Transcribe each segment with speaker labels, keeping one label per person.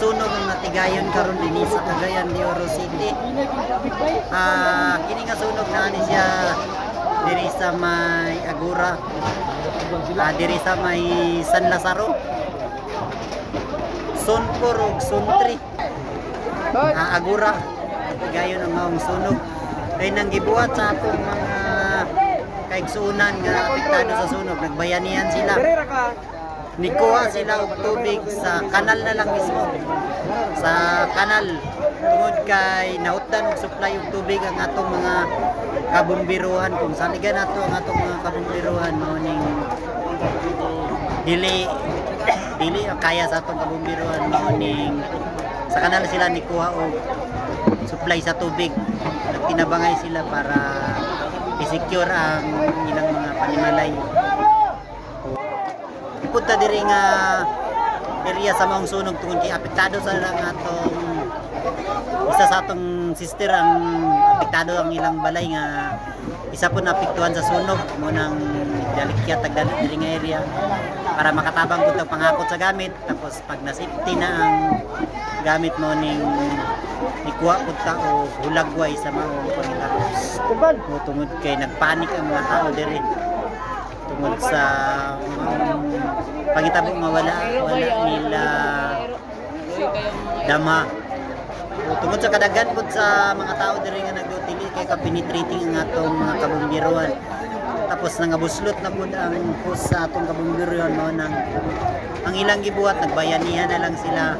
Speaker 1: sunog ang natigayon karon dinhi sa Cagayan de Oro City. Kini nga sunog na ni siya diri sa may Agura, diri sa may San Lazaro, Zone 4 ug Zone 3. Agura natigayon ang maong sunog ay nang gibuhat sa atong mga kaigsuunan nga apektado sa sunog. Nagbayanihan sila, nikuha sila og tubig sa kanal na lang mismo, sa kanal, tungod kay nautdan og supply og tubig ang atong mga kabumbiruhan. Kung saligan nato ang atong mga kabumbiruhan mo ning dili kaya sa atong kabumbiruhan mo ning sa kanal sila nikuha og supply sa tubig. Nagtinabangay sila para i-secure ang ilang mga panimalay. Punta diri nga area sa maong sunog tungod kay apektado sa lang atong isa sa atong sister ang apektado ang ilang balay nga isa po naapektuhan sa sunog mo nang dalikyat tagdali diri nga area para makatabang pud ang pangakot sa gamit. Tapos pag na-safety na ang gamit mo ning ikuha pud ta o hulagway sa maong pagtapos. Tungod kay nagpanik ang mga tao diri tungod sa pagitabo nga wala nila dama. Tungod sa kadaghan pud sa mga tao diri nga nagdutili kay ka-penetrating ang atong mga kabumbiruhan. Tapos nangabuslot na pud ang hose sa atong kabumbiruhan mo nang ang ilang gibuhat nagbayanihan na lang sila.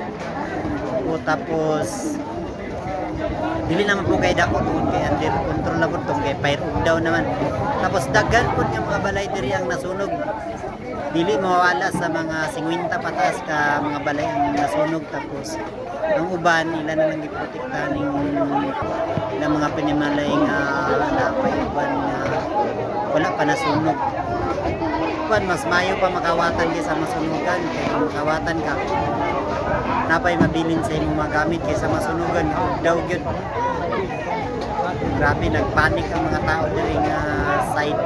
Speaker 1: Tapos dili naman po kay dako tungod kay under control na po tungod kay fire daw naman. Tapos daghan po nga mga balay diri ang nasunog. Dili mawala sa mga 50 patas ka mga balay ang nasunog. Tapos ang uban ila na lang giprotektahan ng mga panimalay nga napay uban nga wala pa nasunog. Uban mas mayo pa makawatan kaysa masunugan. Kaya kung makawatan ka napay mabilin sa imong mga gamit kaysa masunugan daw gyud. Grabe nagpanik ang mga tao diri nga side.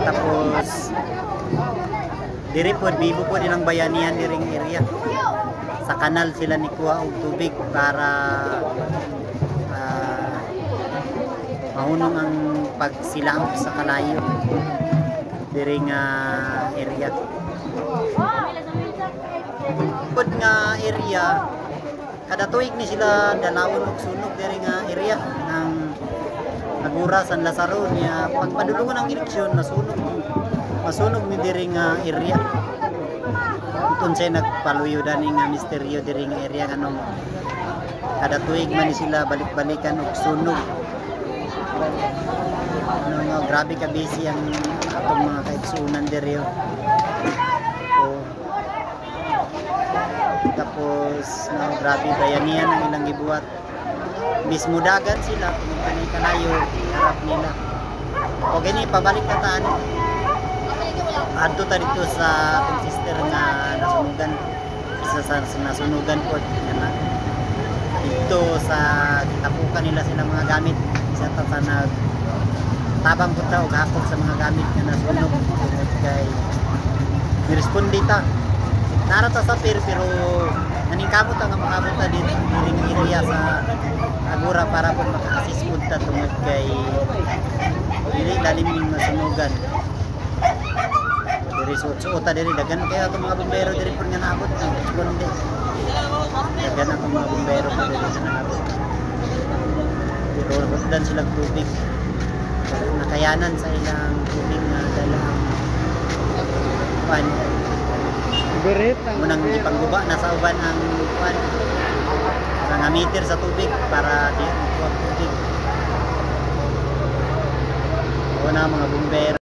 Speaker 1: Tapos diri pod bibo po nilang bayanihan diri nga area. Sa kanal sila nikuha og tubig para mahunong ang pagsilaop sa kalayo diri nga area. Pod nga area kada tuig ni sila dalawon og sunog diri nga area ng Agura, San Lazaro niya. Pagpadulungan ang eleksyon masunog ni diri nga area. Itong siya nagpaluyo dani nga misteryo diri nga area kanong kada tuig man sila balik-balikan og sunog. Grabe ka busy ang atong mga kaigsuunan diri. Tapos grabe bayanihan ang ilang gibuhat. Mismo dagan sila kung kanay kalayo harap nila. O gani pabalik na taan. Adto ta dito sa atong sister nga nasunugan. Isa sa nasunugan po na dito sa kitapukan nila sila mga gamit. Isa ta sa tabang punta og hakot sa mga gamit nga nasunog kay niresponde ta. Narata sa pero naningkamot ang makabot ta diri area sa Agura para po maka-assist pud ta tungod kay dili lalim ning nasunugan. Diri suot ta diri dagan kaya atong mga bumbero diri pud nga naabot ang responde. Dagan ang mga bumbero pud diri sa naabot. Pero hugdan sila tubig. Nakayanan sa ilang tubig nga dalang pan. Munang ipangguba na sa uban ang pan. Nga meter sa tubig para di makuha tubig. O na mga bumbero.